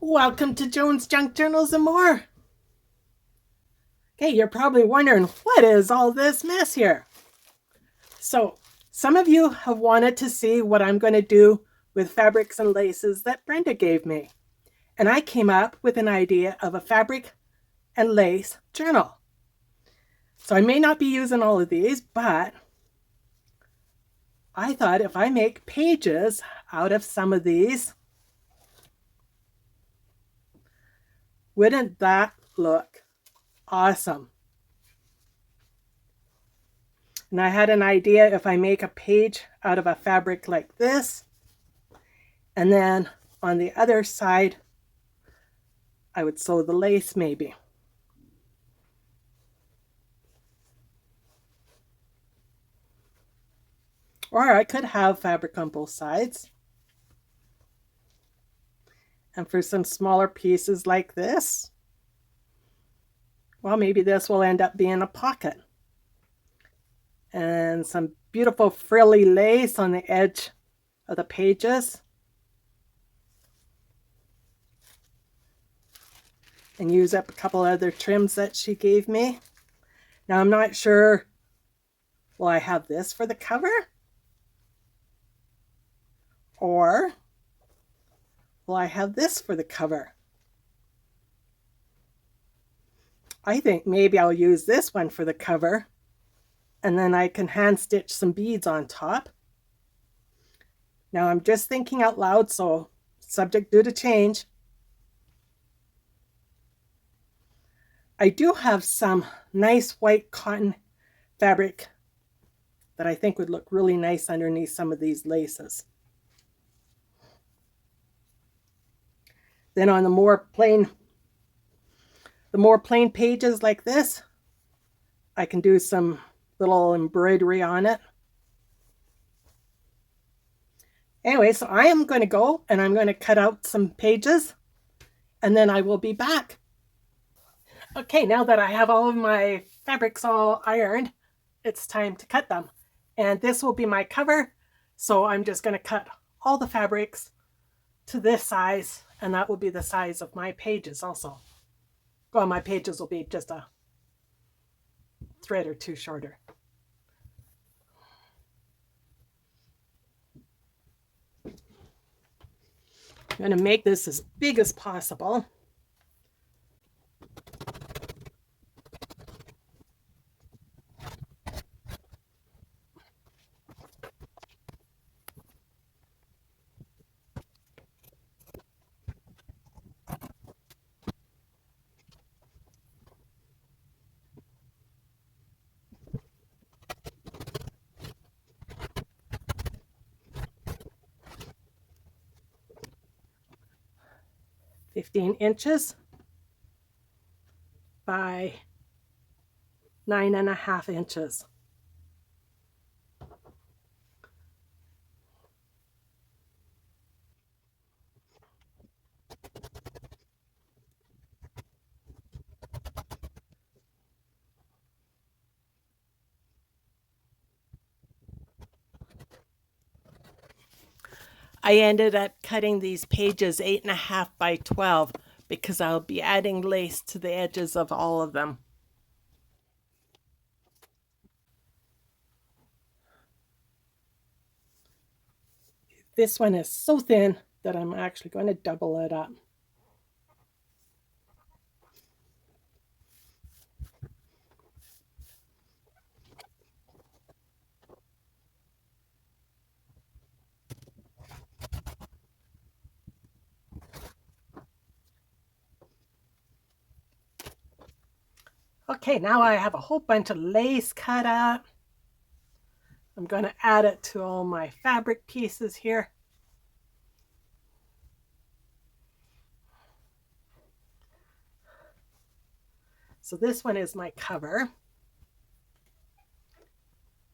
Welcome to Joan's Junk Journals and more. Okay, you're probably wondering, what is all this mess here? So, some of you have wanted to see what I'm going to do with fabrics and laces that Brenda gave me. And I came up with an idea of a fabric and lace journal. So I may not be using all of these, but I thought if I make pages out of some of these, wouldn't that look awesome? And I had an idea if I make a page out of a fabric like this, and then on the other side, I would sew the lace maybe. Or I could have fabric on both sides. And for some smaller pieces like this, well, maybe this will end up being a pocket. And some beautiful frilly lace on the edge of the pages. And use up a couple other trims that she gave me. Now I'm not sure, will I have this for the cover? Or will I have this for the cover? I think maybe I'll use this one for the cover, and then I can hand stitch some beads on top. Now I'm just thinking out loud, so subject due to change. I do have some nice white cotton fabric that I think would look really nice underneath some of these laces. Then on the more plain pages like this, I can do some little embroidery on it. Anyway, so I am going to go and I'm going to cut out some pages, and then I will be back. Okay, now that I have all of my fabrics all ironed, it's time to cut them. And this will be my cover, so I'm just going to cut all the fabrics to this size, and that will be the size of my pages also. Well, my pages will be just a thread or two shorter. I'm going to make this as big as possible. "15" by 9.5 inches. I ended up cutting these pages 8.5 by 12 because I'll be adding lace to the edges of all of them. This one is so thin that I'm actually going to double it up. Okay, now I have a whole bunch of lace cut up. I'm going to add it to all my fabric pieces here. So this one is my cover.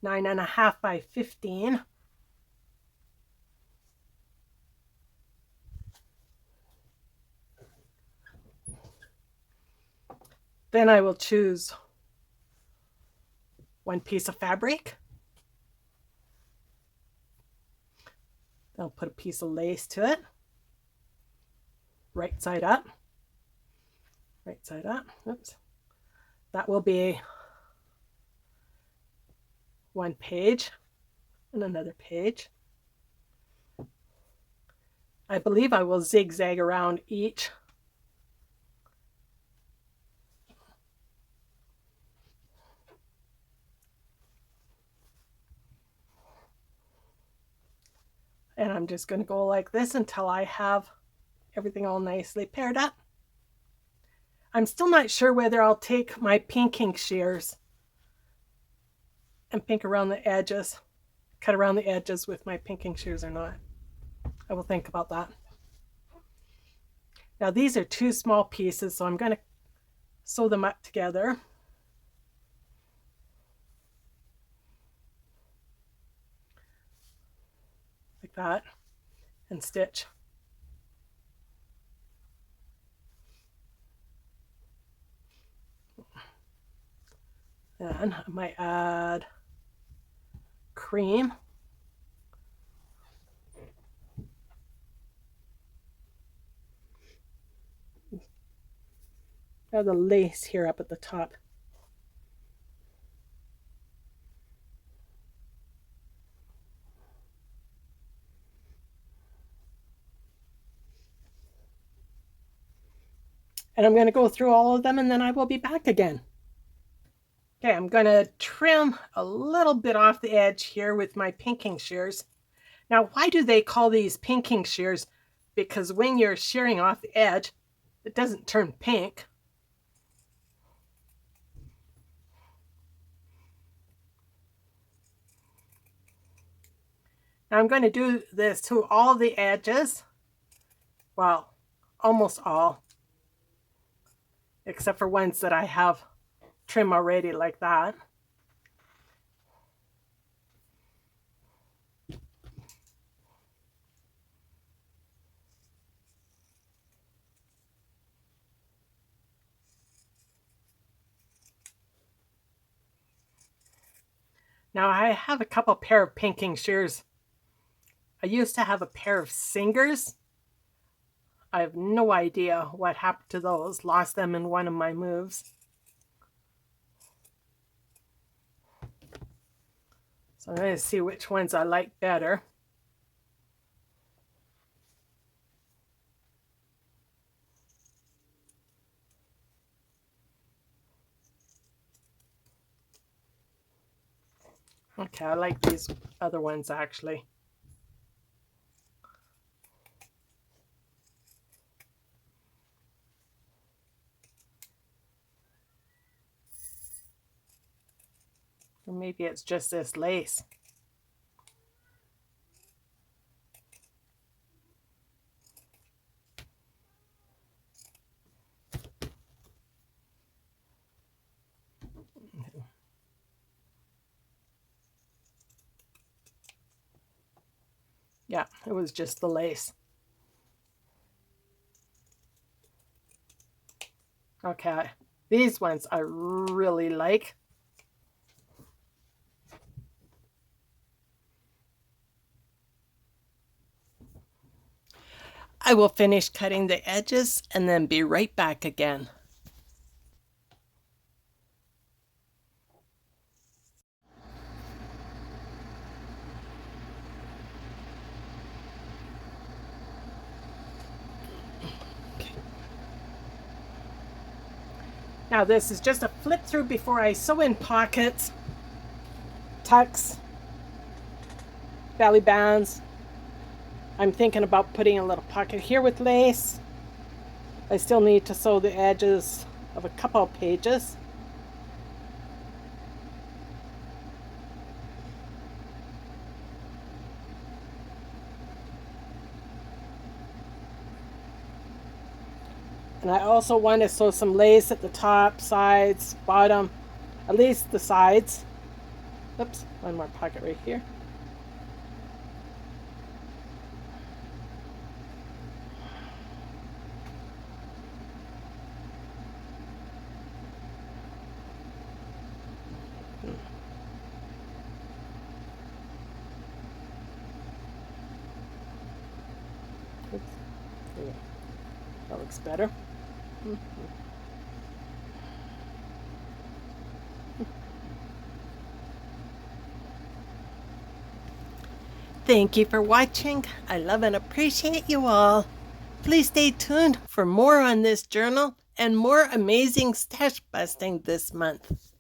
9.5 by 15. Then I will choose one piece of fabric. I'll put a piece of lace to it. right side up. Right side up. Oops. That will be one page and another page. I believe I will zigzag around each. And I'm just going to go like this until I have everything all nicely paired up. I'm still not sure whether I'll take my pinking shears and pink around the edges, cut around the edges with my pinking shears or not. I will think about that. Now these are two small pieces, so I'm going to sew them up together. Like that, and stitch. Then I might add cream. Now the lace here up at the top. And I'm going to go through all of them and then I will be back again. Okay, I'm going to trim a little bit off the edge here with my pinking shears. Now, why do they call these pinking shears? Because when you're shearing off the edge, it doesn't turn pink. Now I'm going to do this to all the edges. Well, almost all, except for ones that I have trim already like that. Now I have a couple pair of pinking shears. I used to have a pair of Singers. I have no idea what happened to those. Lost them in one of my moves. So I'm going to see which ones I like better. Okay, I like these other ones actually. Or maybe it's just this lace. Yeah, it was just the lace. Okay, these ones I really like. I will finish cutting the edges and then be right back again. Now this is just a flip through before I sew in pockets, tucks, belly bands. I'm thinking about putting a little pocket here with lace. I still need to sew the edges of a couple of pages. And I also want to sew some lace at the top, sides, bottom, at least the sides. Oops, one more pocket right here. That looks better. Thank you for watching. I love and appreciate you all. Please stay tuned for more on this journal and more amazing stash busting this month.